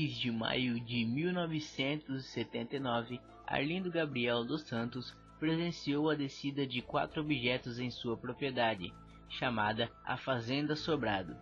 6 de maio de 1979, Arlindo Gabriel dos Santos presenciou a descida de 4 objetos em sua propriedade, chamada a Fazenda Sobrado.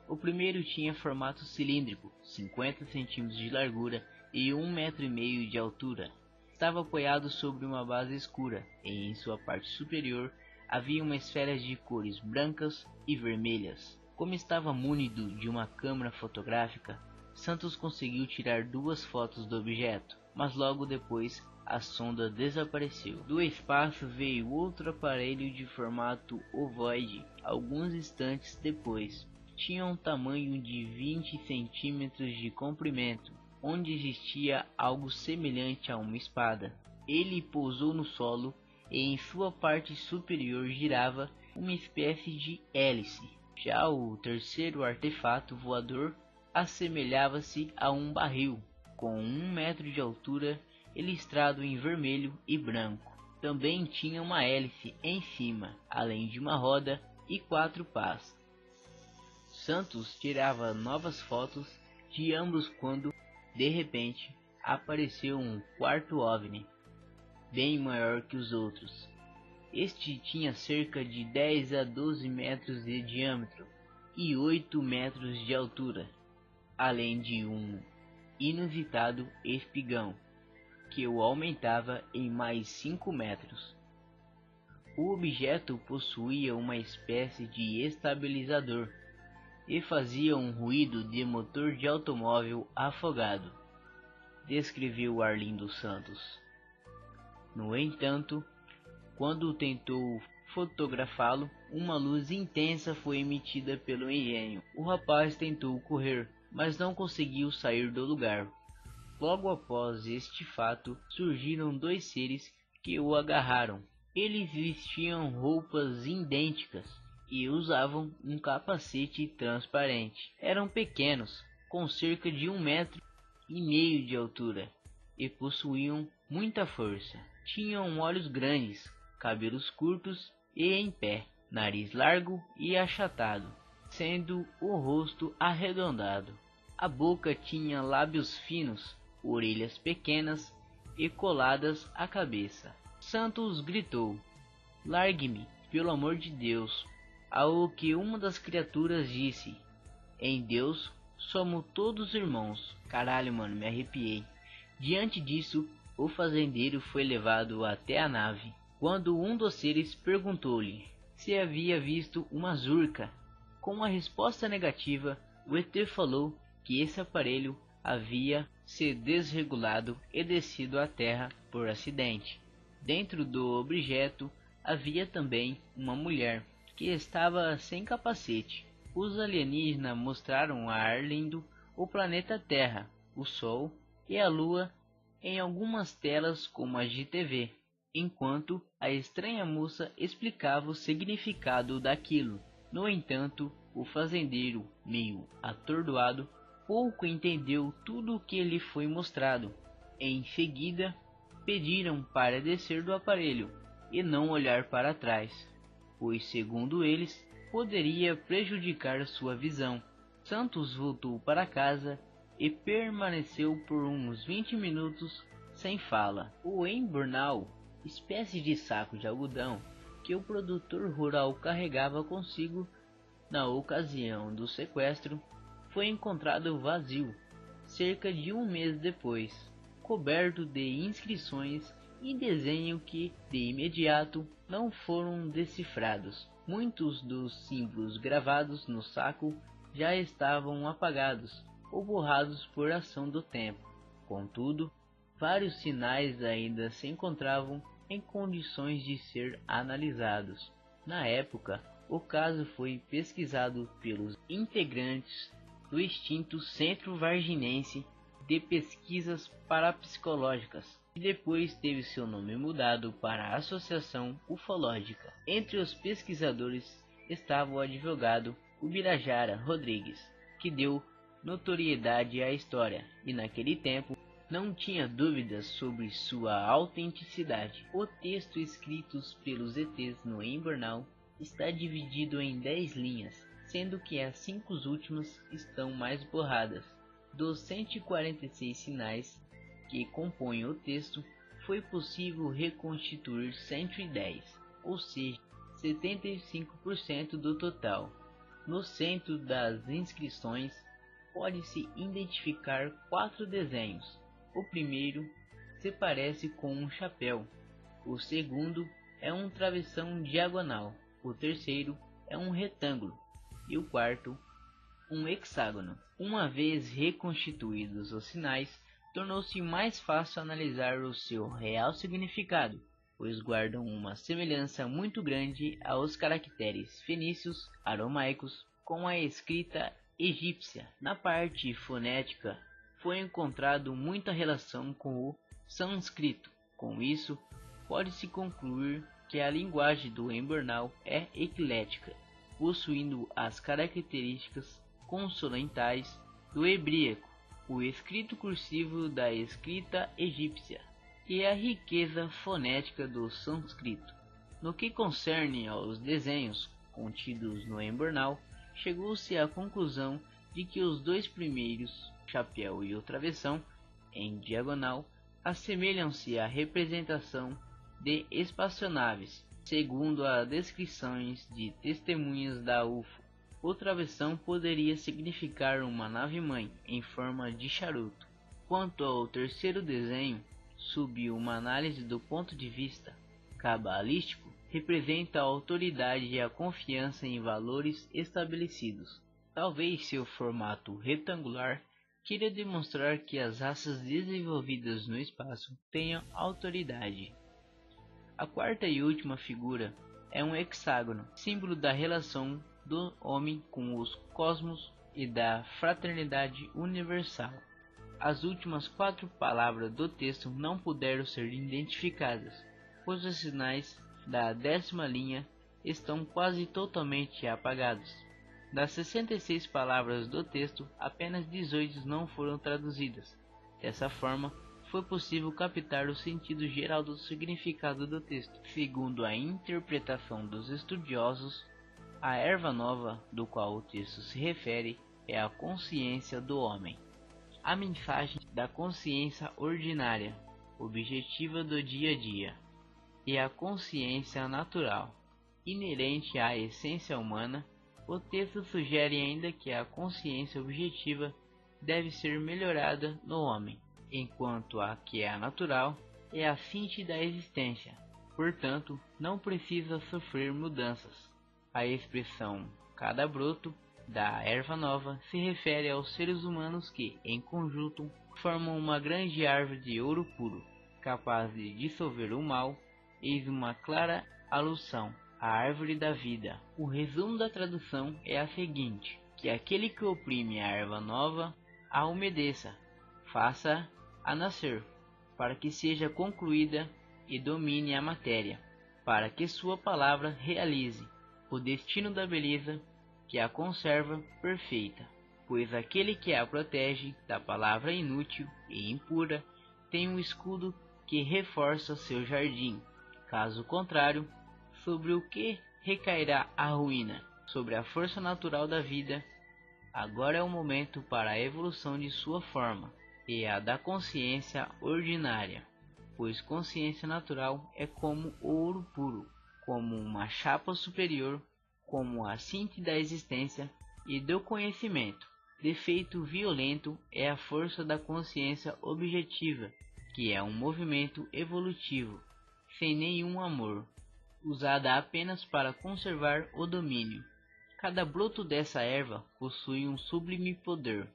O primeiro tinha formato cilíndrico, 50 centímetros de largura e 1,5 metros de altura. Estava apoiado sobre uma base escura e em sua parte superior havia uma esfera de cores brancas e vermelhas. Como estava munido de uma câmera fotográfica, Santos conseguiu tirar 2 fotos do objeto, mas logo depois a sonda desapareceu. Do espaço veio outro aparelho de formato ovoide alguns instantes depois. Tinha um tamanho de 20 centímetros de comprimento, onde existia algo semelhante a uma espada. Ele pousou no solo e em sua parte superior girava uma espécie de hélice. Já o terceiro artefato voador assemelhava-se a um barril, com 1 metro de altura e listrado em vermelho e branco. Também tinha uma hélice em cima, além de uma roda e 4 pás. Santos tirava novas fotos de ambos quando, de repente, apareceu um quarto OVNI, bem maior que os outros. Este tinha cerca de 10 a 12 metros de diâmetro e 8 metros de altura, além de um inusitado espigão, que o aumentava em mais 5 metros. O objeto possuía uma espécie de estabilizador e fazia um ruído de motor de automóvel afogado, descreveu Arlindo Santos. No entanto, quando tentou fotografá-lo, uma luz intensa foi emitida pelo engenho. O rapaz tentou correr, mas não conseguiu sair do lugar. Logo após este fato, surgiram 2 seres que o agarraram. Eles vestiam roupas idênticas e usavam um capacete transparente. Eram pequenos, com cerca de 1,5 metro de altura, e possuíam muita força. Tinham olhos grandes, cabelos curtos e em pé, nariz largo e achatado, sendo o rosto arredondado. A boca tinha lábios finos, orelhas pequenas e coladas à cabeça. Santos gritou: "Largue-me, pelo amor de Deus!" Ao que uma das criaturas disse: "Em Deus somos todos irmãos." Caralho, mano, me arrepiei. Diante disso, o fazendeiro foi levado até a nave, quando um dos seres perguntou-lhe se havia visto uma zurca. Com uma resposta negativa, o ET falou que esse aparelho havia se desregulado e descido à terra por acidente. Dentro do objeto havia também uma mulher que estava sem capacete. Os alienígenas mostraram a Arlindo o planeta Terra, o Sol e a Lua em algumas telas como as de TV, enquanto a estranha moça explicava o significado daquilo. No entanto, o fazendeiro, meio atordoado, pouco entendeu tudo o que lhe foi mostrado. Em seguida, pediram para descer do aparelho e não olhar para trás, pois, segundo eles, poderia prejudicar sua visão. Santos voltou para casa e permaneceu por uns 20 minutos sem fala. O embornal, espécie de saco de algodão que o produtor rural carregava consigo na ocasião do sequestro, foi encontrado vazio cerca de 1 mês depois, coberto de inscrições e desenho que, de imediato, não foram decifrados. Muitos dos símbolos gravados no saco já estavam apagados ou borrados por ação do tempo. Contudo, vários sinais ainda se encontravam em condições de ser analisados. Na época, o caso foi pesquisado pelos integrantes do extinto Centro Varginense de Pesquisas Parapsicológicas, e depois teve seu nome mudado para a Associação Ufológica. Entre os pesquisadores estava o advogado Ubirajara Rodrigues, que deu notoriedade à história, e naquele tempo não tinha dúvidas sobre sua autenticidade. O texto escrito pelos ETs no embornal está dividido em 10 linhas, sendo que as 5 últimas estão mais borradas. Dos 146 sinais que compõem o texto, foi possível reconstituir 110, ou seja, 75% do total. No centro das inscrições, pode-se identificar 4 desenhos. O primeiro se parece com um chapéu, o segundo é um travessão diagonal, o terceiro é um retângulo e o quarto um hexágono. Uma vez reconstituídos os sinais, tornou-se mais fácil analisar o seu real significado, pois guardam uma semelhança muito grande aos caracteres fenícios, aramaicos, com a escrita egípcia. Na parte fonética, foi encontrado muita relação com o sânscrito. Com isso, pode-se concluir que a linguagem do Embornal é eclética, possuindo as características consonantais do hebraico, o escrito cursivo da escrita egípcia e a riqueza fonética do sânscrito. No que concerne aos desenhos contidos no Embornal, chegou-se à conclusão de que os dois primeiros, o chapéu e o travessão, em diagonal, assemelham-se à representação de espaçonaves, segundo as descrições de testemunhas da UFO. O travessão poderia significar uma nave-mãe em forma de charuto. Quanto ao terceiro desenho, sob uma análise do ponto de vista cabalístico, representa a autoridade e a confiança em valores estabelecidos. Talvez seu formato retangular queira demonstrar que as raças desenvolvidas no espaço tenham autoridade. A quarta e última figura é um hexágono, símbolo da relação do homem com os cosmos e da fraternidade universal. As últimas 4 palavras do texto não puderam ser identificadas, pois os sinais da 10ª linha estão quase totalmente apagados. Das 66 palavras do texto, apenas 18 não foram traduzidas. Dessa forma, foi possível captar o sentido geral do significado do texto. Segundo a interpretação dos estudiosos, a erva nova do qual o texto se refere é a consciência do homem. A mensagem da consciência ordinária, objetiva do dia a dia, e a consciência natural, inerente à essência humana. O texto sugere ainda que a consciência objetiva deve ser melhorada no homem, enquanto a que é natural é a síntese da existência, portanto não precisa sofrer mudanças. A expressão cada broto da erva nova se refere aos seres humanos que, em conjunto, formam uma grande árvore de ouro puro, capaz de dissolver o mal. Eis uma clara alusão à árvore da vida. O resumo da tradução é a seguinte: que aquele que oprime a erva nova a umedeça, faça-a nascer, para que seja concluída e domine a matéria, para que sua palavra realize o destino da beleza que a conserva perfeita, pois aquele que a protege da palavra inútil e impura tem um escudo que reforça seu jardim. Caso contrário, sobre o que recairá a ruína? Sobre a força natural da vida. Agora é o momento para a evolução de sua forma e a da consciência ordinária, pois consciência natural é como o ouro puro, como uma chapa superior, como a síntese da existência e do conhecimento. Defeito violento é a força da consciência objetiva, que é um movimento evolutivo, sem nenhum amor, usada apenas para conservar o domínio. Cada broto dessa erva possui um sublime poder.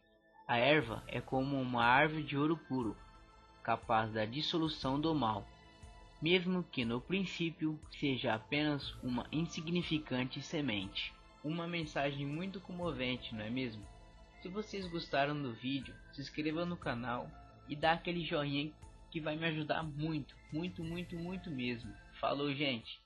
A erva é como uma árvore de ouro puro, capaz da dissolução do mal, mesmo que no princípio seja apenas uma insignificante semente. Uma mensagem muito comovente, não é mesmo? Se vocês gostaram do vídeo, se inscreva no canal e dá aquele joinha que vai me ajudar muito, muito, muito, muito mesmo. Falou, gente!